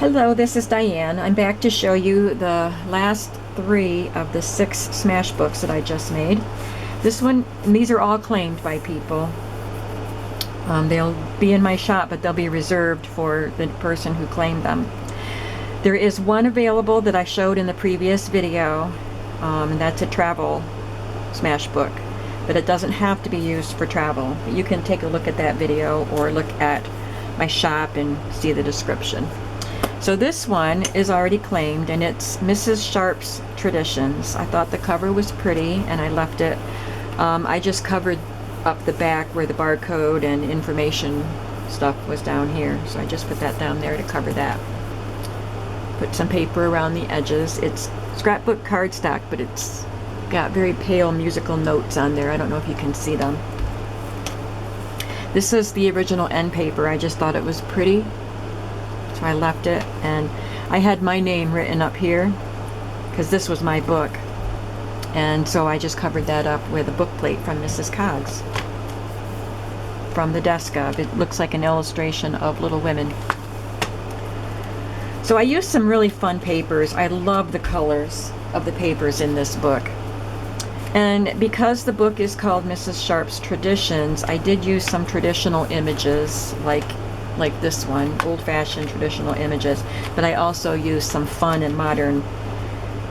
Hello, this is Diane. I'm back to show you the last 3 of the 6 smash books that I just made. This one, and these are all claimed by people. They'll be in my shop, but they'll be reserved for the person who claimed them. There is one available that I showed in the previous video, and that's a travel smash book. But it doesn't have to be used for travel. You can take a look at that video or look at my shop and see the description. So this one is already claimed, and it's Mrs. Sharp's Traditions. I thought the cover was pretty, and I left it. I just covered up the back where the barcode and information stuff was down here. So I just put that down there to cover that. Put some paper around the edges. It's scrapbook cardstock, but it's got very pale musical notes on there. I don't know if you can see them. This is the original end paper. I just thought it was pretty, so I left it, and I had my name written up here because this was my book, and so I just covered that up with a book plate from Mrs. Coggs from the desk of. It looks like an illustration of Little Women. So I used some really fun papers. I love the colors of the papers in this book. And because the book is called Mrs. Sharp's Traditions, I did use some traditional images like this one, old-fashioned traditional images, but I also used some fun and modern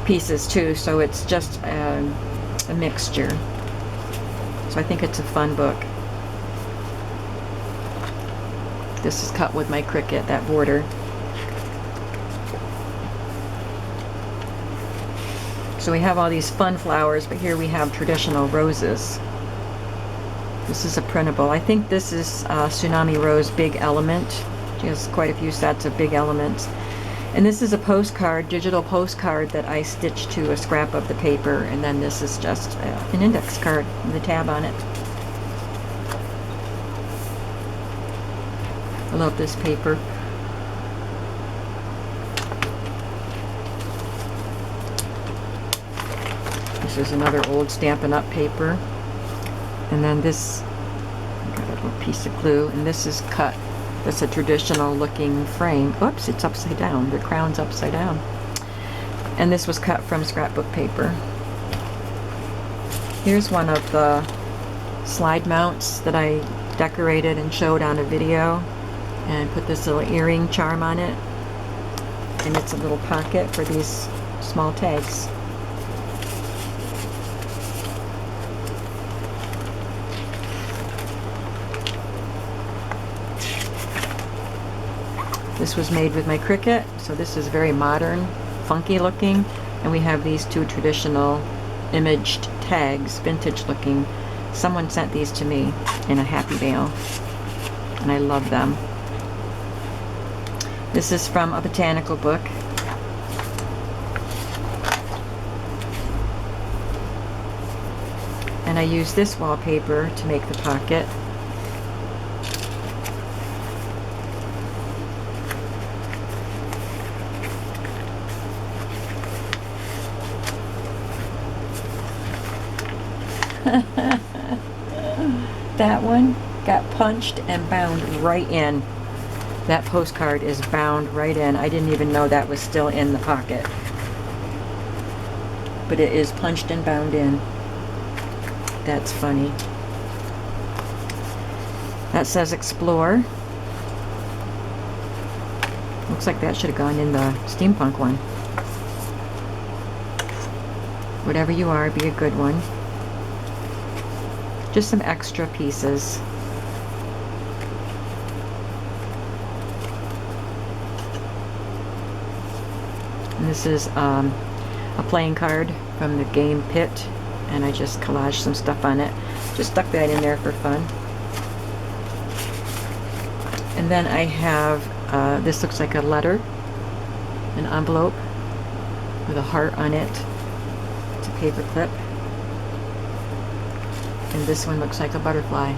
pieces too, so it's just a mixture. So I think it's a fun book. This is cut with my Cricut, that border. So we have all these fun flowers, but here we have traditional roses. This is a printable. I think this is Tsunami Rose Big Element. She has quite a few sets of big elements. And this is a postcard, digital postcard that I stitched to a scrap of the paper, and then this is just an index card with a tab on it. I love this paper. This is another old Stampin' Up! Paper. And then this, I got a little piece of glue, and this is cut. That's a traditional looking frame. Oops, it's upside down. The crown's upside down. And this was cut from scrapbook paper. Here's one of the slide mounts that I decorated and showed on a video, and put this little earring charm on it. And it's a little pocket for these small tags. This was made with my Cricut, so this is very modern, funky looking, and we have these 2 traditional imaged tags, vintage looking. Someone sent these to me in a happy mail, and I love them. This is from a botanical book. And I used this wallpaper to make the pocket. That one got punched and bound right in. That postcard is bound right in. I didn't even know that was still in the pocket. But it is punched and bound in. That's funny. That says Explore. Looks like that should have gone in the steampunk one. Whatever you are, be a good one. Just some extra pieces. And this is a playing card from the game Pit, and I just collaged some stuff on it. Just stuck that in there for fun. And then I have, this looks like a letter, an envelope with a heart on it. It's a paper clip. And this one looks like a butterfly.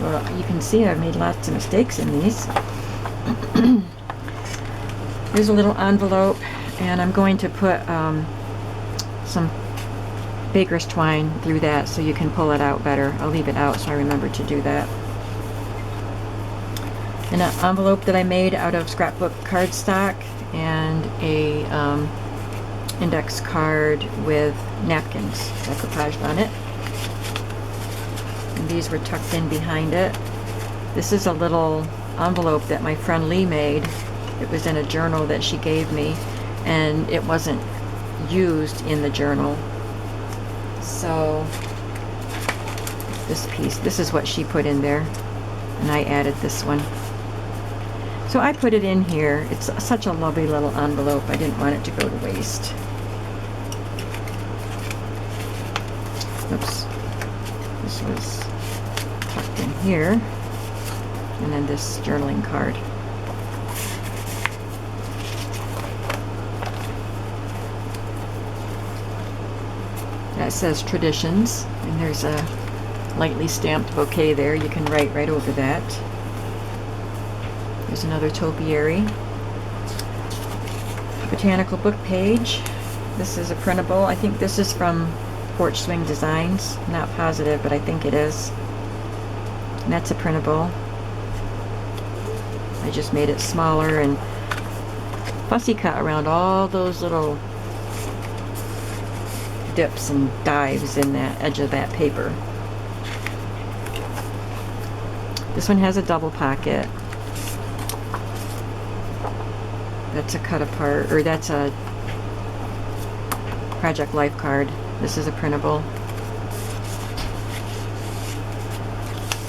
Well, you can see I've made lots of mistakes in these. Here's a little envelope, and I'm going to put some baker's twine through that so you can pull it out better. I'll leave it out so I remember to do that. An envelope that I made out of scrapbook cardstock and a index card with napkins decoupaged on it. And these were tucked in behind it. This is a little envelope that my friend Lee made. It was in a journal that she gave me, and it wasn't used in the journal. So this piece, this is what she put in there, and I added this one. So I put it in here. It's such a lovely little envelope. I didn't want it to go to waste. Oops. This was tucked in here. And then this journaling card. That says Traditions, and there's a lightly stamped bouquet there. You can write right over that. There's another topiary. Botanical book page. This is a printable. I think this is from Porch Swing Designs. I'm not positive, but I think it is. And that's a printable. I just made it smaller and fussy cut around all those little dips and dives in that edge of that paper. This one has a double pocket. That's a cut apart, or that's a Project Life card. This is a printable.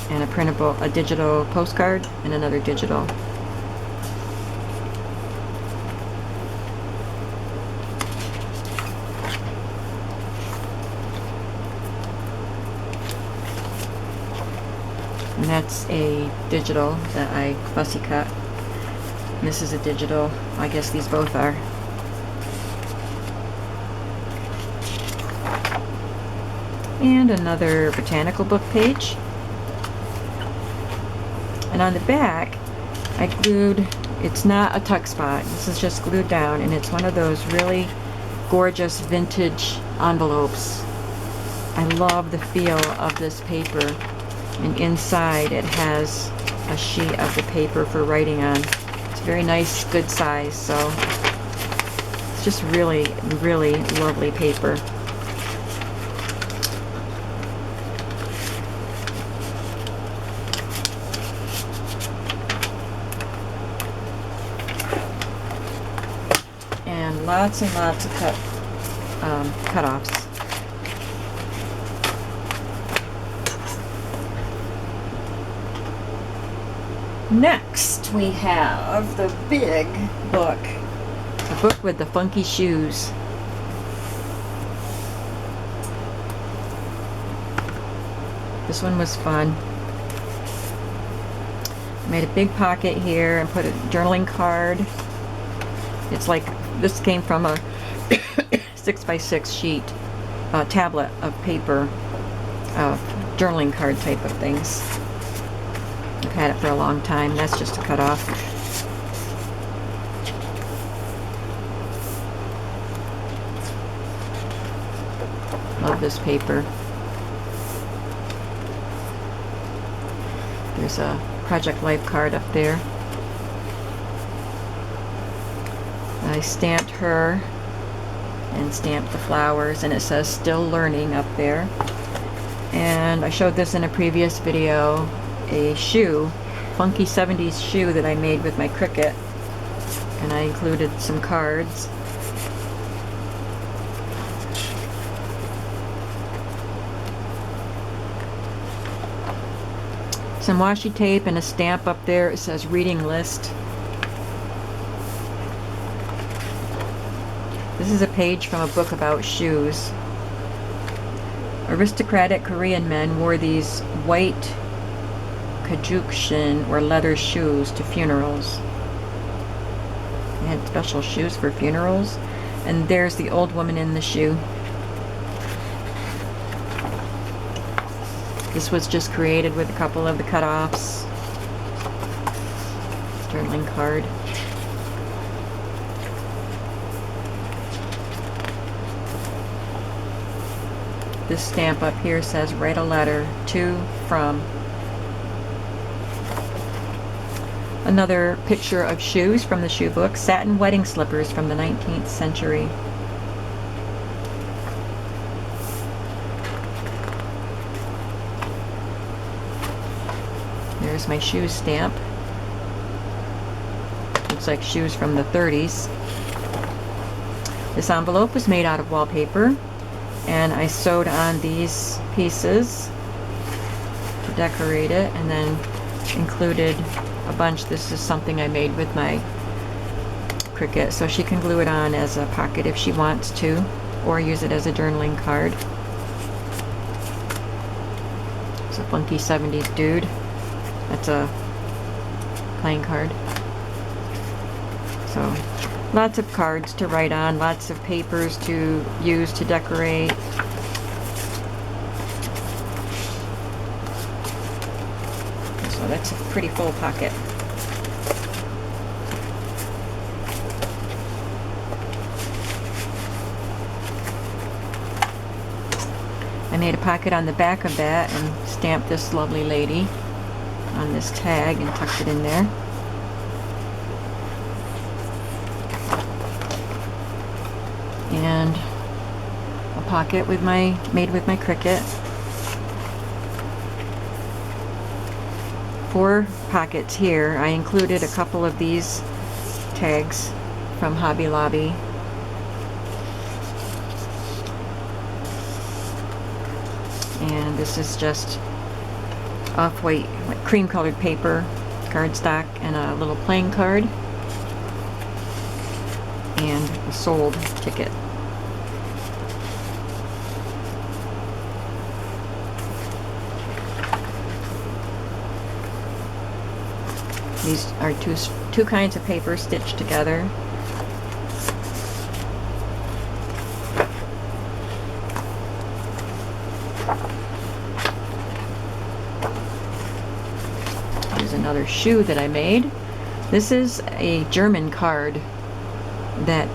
And a printable, a digital postcard, and another digital. And that's a digital that I fussy cut. And this is a digital. I guess these both are. And another botanical book page. And on the back, I glued, it's not a tuck spot, this is just glued down, and it's one of those really gorgeous vintage envelopes. I love the feel of this paper, and inside it has a sheet of the paper for writing on. It's very nice, good size, so it's just really, really lovely paper. Lots and lots of cut-offs. Next we have the big book. The book with the funky shoes. This one was fun. I made a big pocket here and put a journaling card. It's like, this came from a 6x6 sheet tablet of paper, journaling card type of things. I've had it for a long time. That's just a cut off. Love this paper. There's a Project Life card up there. I stamped her and stamped the flowers, and it says Still Learning up there. And I showed this in a previous video, a shoe, funky 70s shoe that I made with my Cricut, and I included some cards. Some washi tape and a stamp up there. It says Reading List. This is a page from a book about shoes. Aristocratic Korean men wore these white kajukshin or leather shoes to funerals. They had special shoes for funerals. And there's the old woman in the shoe. This was just created with a couple of the cut-offs. Journaling card. this stamp up here says, write a letter to, from. Another picture of shoes from the shoe book, satin wedding slippers from the 19th century. There's my shoes stamp. Looks like shoes from the 30s. This envelope was made out of wallpaper, and I sewed on these pieces to decorate it, and then included a bunch. This is something I made with my Cricut, so she can glue it on as a pocket if she wants to, or use it as a journaling card. It's a funky 70s dude. That's a playing card. So lots of cards to write on, lots of papers to use to decorate. So that's a pretty full pocket. I made a pocket on the back of that and stamped this lovely lady on this tag and tucked it in there. And a pocket with made with my Cricut. 4 pockets here. I included a couple of these tags from Hobby Lobby. And this is just off-white, like cream-colored paper, cardstock, and a little playing card, and a sold ticket. These are two kinds of paper stitched together. Here's another shoe that I made. This is a German card that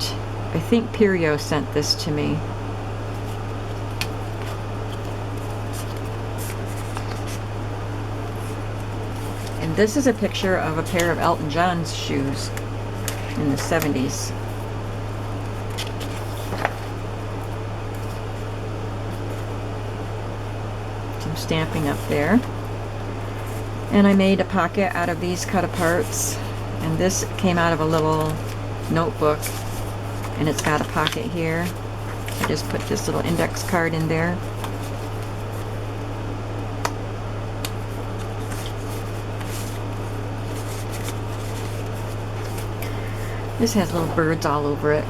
I think Pirio sent this to me. And this is a picture of a pair of Elton John's shoes in the 70s. Some stamping up there. And I made a pocket out of these cut aparts, and this came out of a little notebook, and it's got a pocket here. I just put this little index card in there. This has little birds all over it.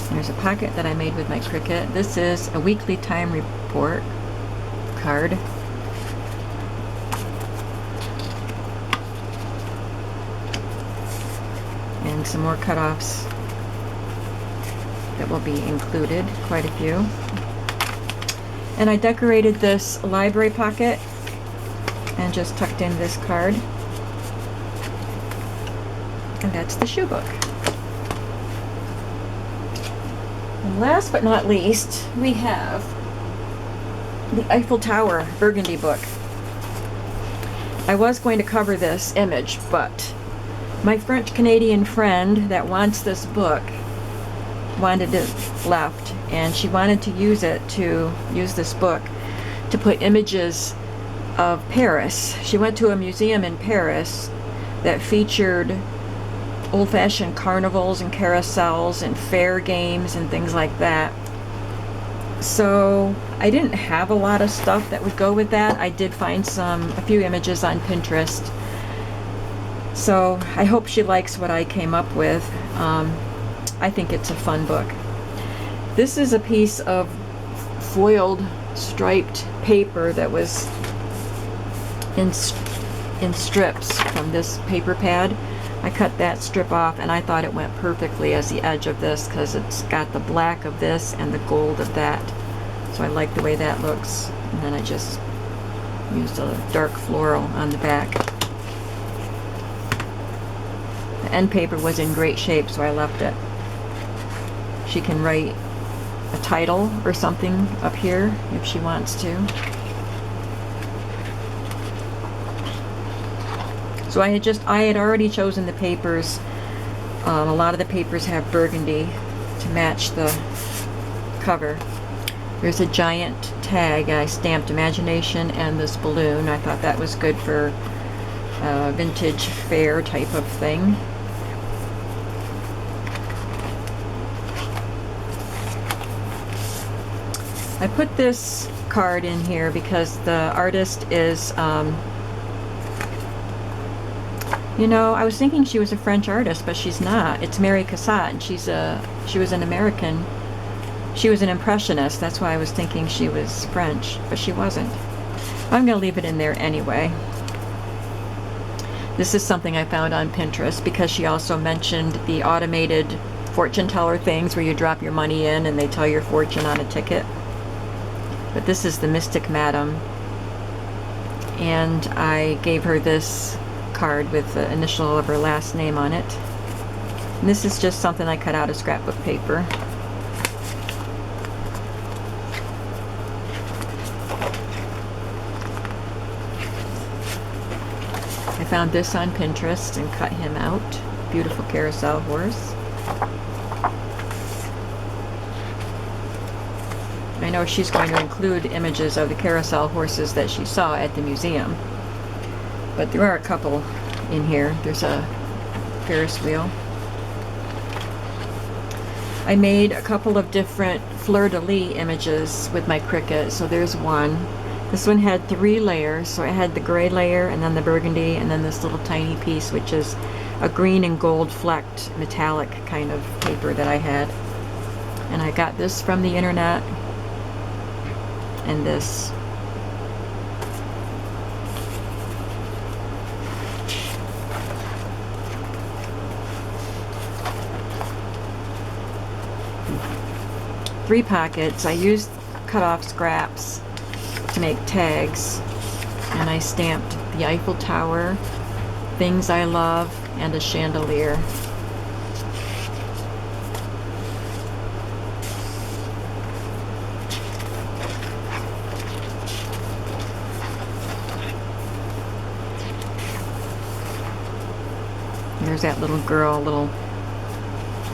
There's a pocket that I made with my Cricut. This is a weekly time report card. And some more cutoffs that will be included, quite a few. And I decorated this library pocket and just tucked in this card. And that's the shoe book. And last but not least, we have the Eiffel Tower Burgundy book. I was going to cover this image, but my French-Canadian friend that wants this book wanted it left, and she wanted to use this book to put images of Paris. She went to a museum in Paris that featured old-fashioned carnivals and carousels and fair games and things like that. So I didn't have a lot of stuff that would go with that. I did find a few images on Pinterest. So I hope she likes what I came up with. I think it's a fun book. This is a piece of foiled striped paper that was in strips from this paper pad. I cut that strip off, and I thought it went perfectly as the edge of this because it's got the black of this and the gold of that. So I like the way that looks. And then I just used a dark floral on the back. The end paper was in great shape, so I left it. She can write a title or something up here if she wants to. So I had already chosen the papers. A lot of the papers have burgundy to match the cover. There's a giant tag. I stamped Imagination and this balloon. I thought that was good for a vintage fair type of thing. I put this card in here because the artist is, you know, I was thinking she was a French artist, but she's not. It's Mary Cassatt, and she was an American. She was an impressionist. That's why I was thinking she was French, but she wasn't. I'm going to leave it in there anyway. This is something I found on Pinterest because she also mentioned the automated fortune teller things where you drop your money in and they tell your fortune on a ticket. But this is the Mystic Madam, and I gave her this card with the initial of her last name on it. And this is just something I cut out of scrapbook paper. I found this on Pinterest and cut him out. Beautiful carousel horse. I know she's going to include images of the carousel horses that she saw at the museum. But there are a couple in here. There's a Ferris wheel. I made a couple of different fleur-de-lis images with my Cricut. So there's one. This one had 3 layers. So I had the gray layer, and then the burgundy, and then this little tiny piece, which is a green and gold flecked metallic kind of paper that I had. And I got this from the internet. And this. Three pockets. I used cut off scraps to make tags, and I stamped the Eiffel Tower, things I love, and a chandelier. There's that little girl, little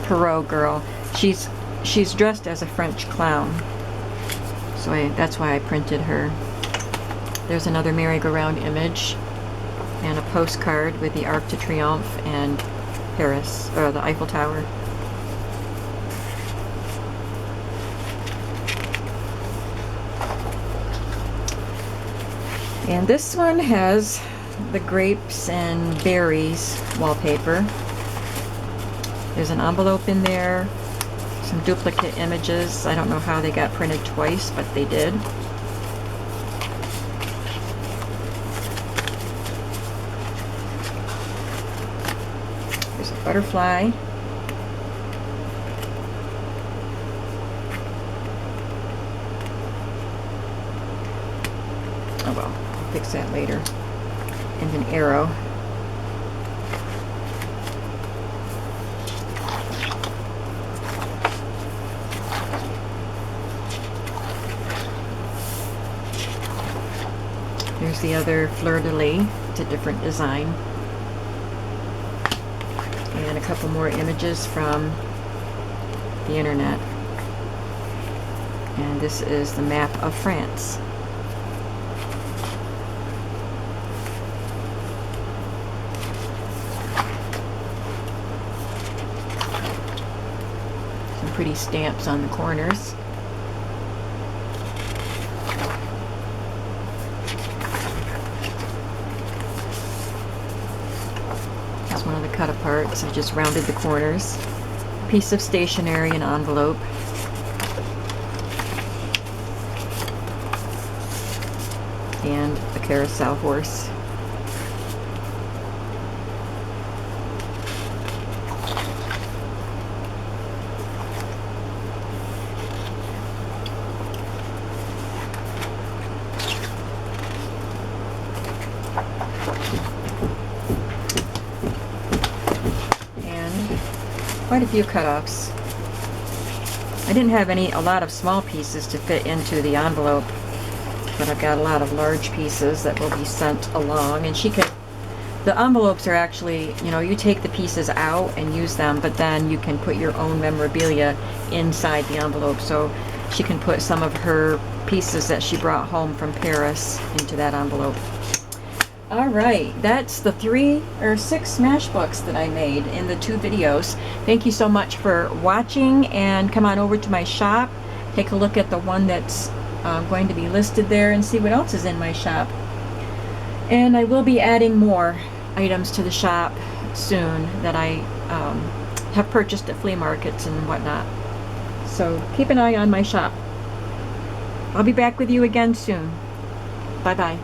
Perot girl. She's dressed as a French clown, so that's why I printed her. There's another merry-go-round image and a postcard with the Arc de Triomphe and Paris, or the Eiffel Tower. And this one has the grapes and berries wallpaper. There's an envelope in there, some duplicate images. I don't know how they got printed twice, but they did. There's a butterfly. Oh well, I'll fix that later. And an arrow. There's the other fleur-de-lis. It's a different design. And a couple more images from the internet. And this is the map of France. Pretty stamps on the corners. That's one of the cut-aparts. I just rounded the corners. A piece of stationery, an envelope. And a carousel horse. quite a few cutoffs. I didn't have a lot of small pieces to fit into the envelope, but I've got a lot of large pieces that will be sent along. And the envelopes are actually, you take the pieces out and use them, but then you can put your own memorabilia inside the envelope. So she can put some of her pieces that she brought home from Paris into that envelope. All right, that's the 3 or 6 smash books that I made in the 2 videos. Thank you so much for watching, and come on over to my shop. Take a look at the one that's going to be listed there and see what else is in my shop. And I will be adding more items to the shop soon that I have purchased at flea markets and whatnot. So keep an eye on my shop. I'll be back with you again soon. Bye-bye.